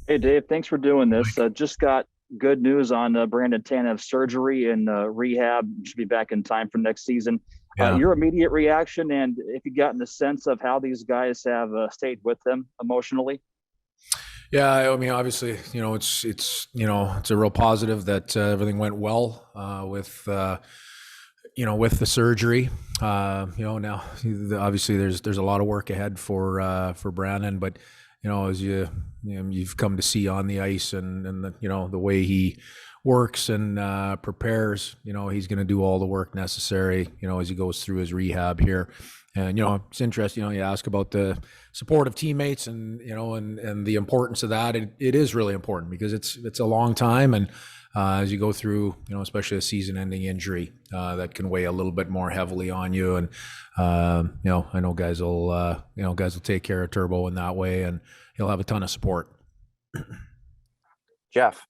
Hey, Dave, thanks for doing this. Just got good news on Brandon Tanev's surgery and rehab. Should be back in time for next season. Yeah. Your immediate reaction, and if you gotten a sense of how these guys have stayed with them emotionally. Yeah, I mean, obviously, it's a real positive that everything went well with the surgery. Now obviously there's a lot of work ahead for Brandon, but as you've come to see on the ice and the way he works and prepares, he's going to do all the work necessary, as he goes through his rehab here. And it's interesting. You ask about the support of teammates, and and the importance of that. It is really important because it's a long time, and as you go through, especially a season-ending injury, that can weigh a little bit more heavily on you. And I know guys will take care of Turbo in that way, and he'll have a ton of support. Jeff.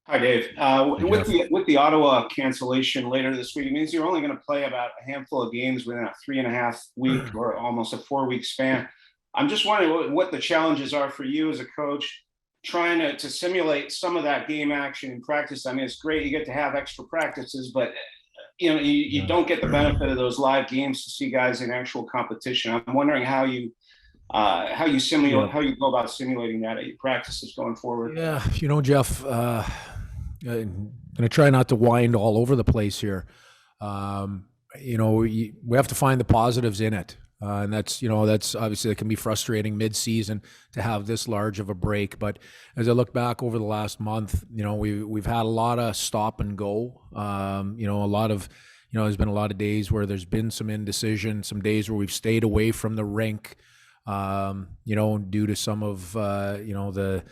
Hi, Dave. Hey, with Jeff. the Ottawa cancellation later this week, it means you're only going to play about a handful of games within a 3.5 week or almost a 4 week span. I'm just wondering what the challenges are for you as a coach, trying to simulate some of that game action in practice. I mean, it's great you get to have extra practices, but you don't get the benefit of those live games to see guys in actual competition. I'm wondering how you go about simulating that at your practices going forward. Yeah, Jeff, I'm going to try not to wind all over the place here. We have to find the positives in it. And that's obviously, it can be frustrating mid-season to have this large of a break. But as I look back over the last month, we've had a lot of stop and go. A lot of, there's been a lot of days where there's been some indecision, some days where we've stayed away from the rink, due to some of, the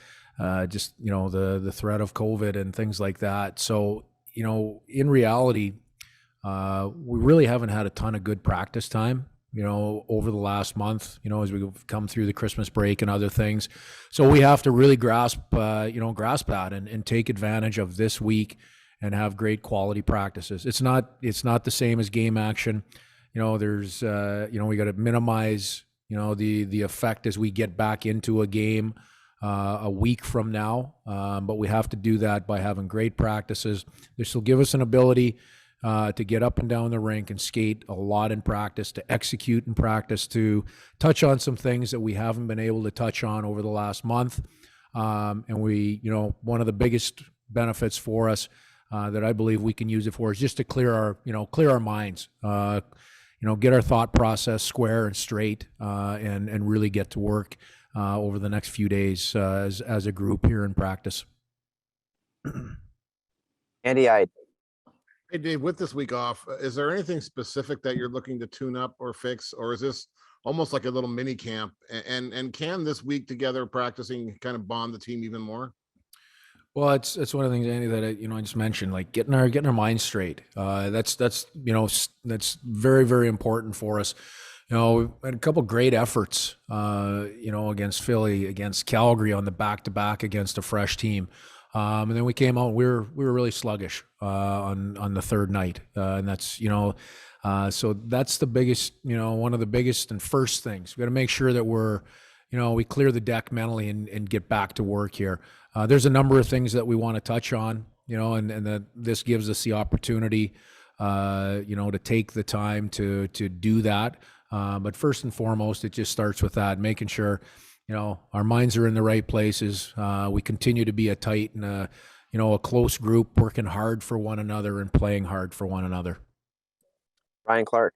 threat of COVID and things like that. So, in reality, we really haven't had a ton of good practice time, over the last month, as we've come through the Christmas break and other things. So we have to really grasp that and take advantage of this week and have great quality practices. It's not the same as game action. There's, we got to minimize, the effect as we get back into a game a week from now. But we have to do that by having great practices. This will give us an ability to get up and down the rink and skate a lot in practice, to execute in practice, to touch on some things that we haven't been able to touch on over the last month. And one of the biggest benefits for us that I believe we can use it for is just to clear our minds, get our thought process square and straight, and really get to work over the next few days as a group here in practice. Andy, Hey, Dave, with this week off, is there anything specific that you're looking to tune up or fix, or is this almost like a little mini camp? And can this week together practicing kind of bond the team even more? Well, it's one of the things, Andy, that I just mentioned, like getting our minds straight. That's very, very important for us. We had a couple great efforts, against Philly, against Calgary on the back-to-back against a fresh team. And then we came out, we were really sluggish on the third night. And that's, so that's the biggest, one of the biggest and first things. We got to make sure that we clear the deck mentally and get back to work here. There's a number of things that we want to touch on, and that this gives us the opportunity, to take the time to do that. But first and foremost, it just starts with that, making sure, our minds are in the right places. We continue to be a tight and a close group, working hard for one another and playing hard for one another. Ryan Clark.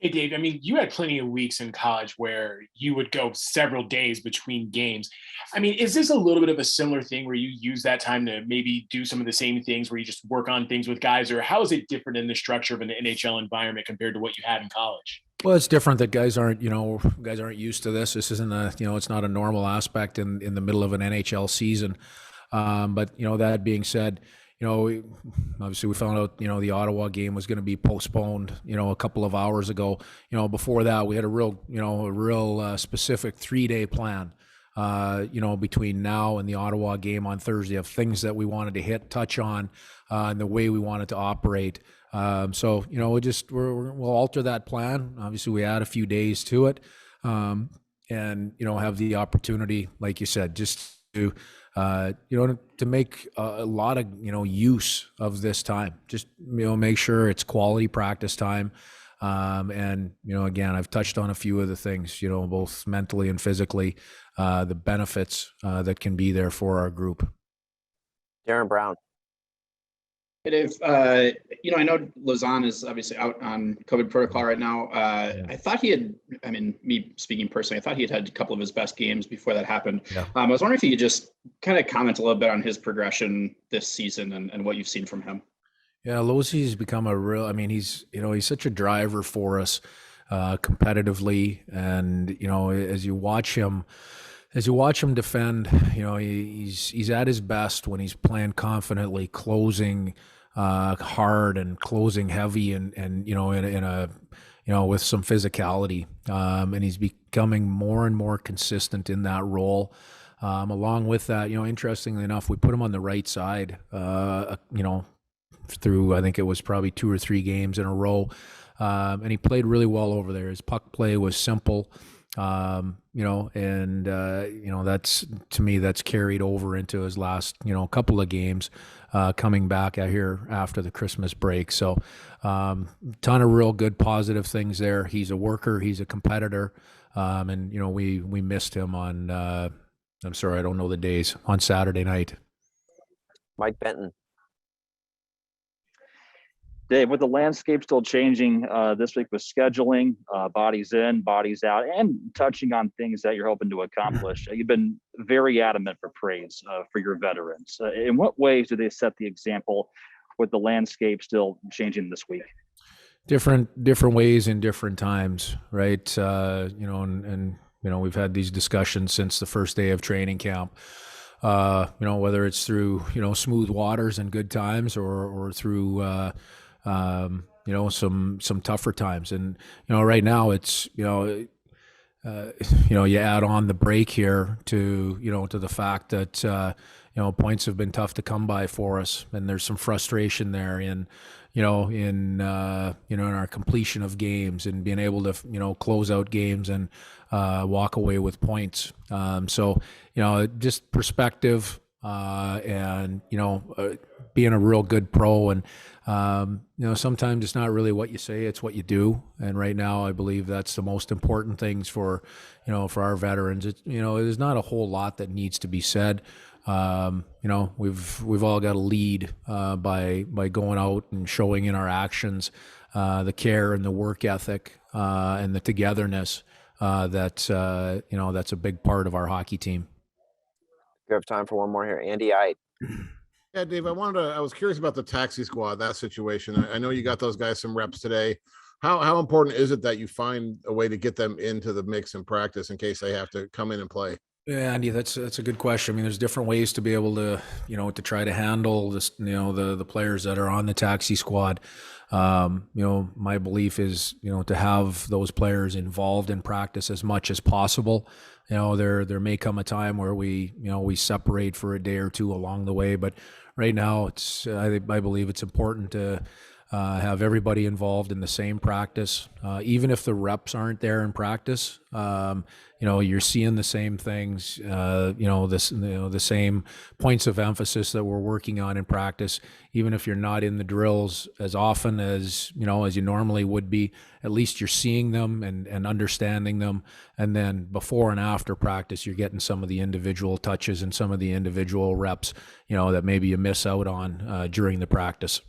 Hey, Dave, I mean, you had plenty of weeks in college where you would go several days between games. I mean, is this a little bit of a similar thing where you use that time to maybe do some of the same things where you just work on things with guys, or how is it different in the structure of an NHL environment compared to what you had in college? Well, it's different that guys aren't used to this. This isn't it's not a normal aspect in the middle of an NHL season. But that being said, obviously we found out, the Ottawa game was going to be postponed, a couple of hours ago. Before that, we had a real specific 3-day plan, between now and the Ottawa game on Thursday, of things that we wanted to touch on, and the way we wanted to operate. So, we'll alter that plan. Obviously we add a few days to it. and, have the opportunity, like you said, just to, to make a lot of, use of this time. Just, make sure it's quality practice time. And, again, I've touched on a few of the things, both mentally and physically, the benefits that can be there for our group. Darren Brown. Hey, Dave, I know Lausanne is obviously out on COVID protocol right now. I thought he had, me speaking personally, I thought he had a couple of his best games before that happened. Yeah. I was wondering if you could just kind of comment a little bit on his progression this season and what you've seen from him. Yeah, Losey's become a real, he's such a driver for us competitively. And, as you watch him defend, he's at his best when he's playing confidently, closing hard and closing heavy and in a with some physicality. And he's becoming more and more consistent in that role. Along with that, interestingly enough, we put him on the right side, through, I think it was probably 2 or 3 games in a row. And he played really well over there. His puck play was simple. That's, to me, that's carried over into his last, couple of games, coming back out here after the Christmas break. So, ton of real good positive things there. He's a worker, he's a competitor. And, we missed him on, I'm sorry, I don't know the days, on Saturday night. Mike Benton. Dave, with the landscape still changing this week with scheduling, bodies in, bodies out, and touching on things that you're hoping to accomplish, you've been very adamant for praise for your veterans. In what ways do they set the example with the landscape still changing this week? Different ways in different times, right? We've had these discussions since the first day of training camp. Whether it's through smooth waters and good times, or through some tougher times. And right now it's you add on the break here to the fact that points have been tough to come by for us, and there's some frustration there in our completion of games and being able to close out games and walk away with points. So just perspective, and being a real good pro, and sometimes it's not really what you say, it's what you do. And right now I believe that's the most important things for our veterans. There's not a whole lot that needs to be said. We've all got to lead by going out and showing in our actions the care and the work ethic and the togetherness that's a big part of our hockey team. We have time for one more here. Andy Ide. Yeah, Dave, I was curious about the taxi squad, that situation. I know you got those guys some reps today. How important is it that you find a way to get them into the mix and practice in case they have to come in and play? Yeah, Andy, that's a good question. There's different ways to be able to, to try to handle this, the players that are on the taxi squad. My belief is, to have those players involved in practice as much as possible. There may come a time where we separate for a day or two along the way, but right now I believe it's important to have everybody involved in the same practice, even if the reps aren't there in practice. You're seeing the same things, the same points of emphasis that we're working on in practice. Even if you're not in the drills as often as you normally would be, at least you're seeing them and understanding them. And then before and after practice, you're getting some of the individual touches and some of the individual reps, that maybe you miss out on during the practice.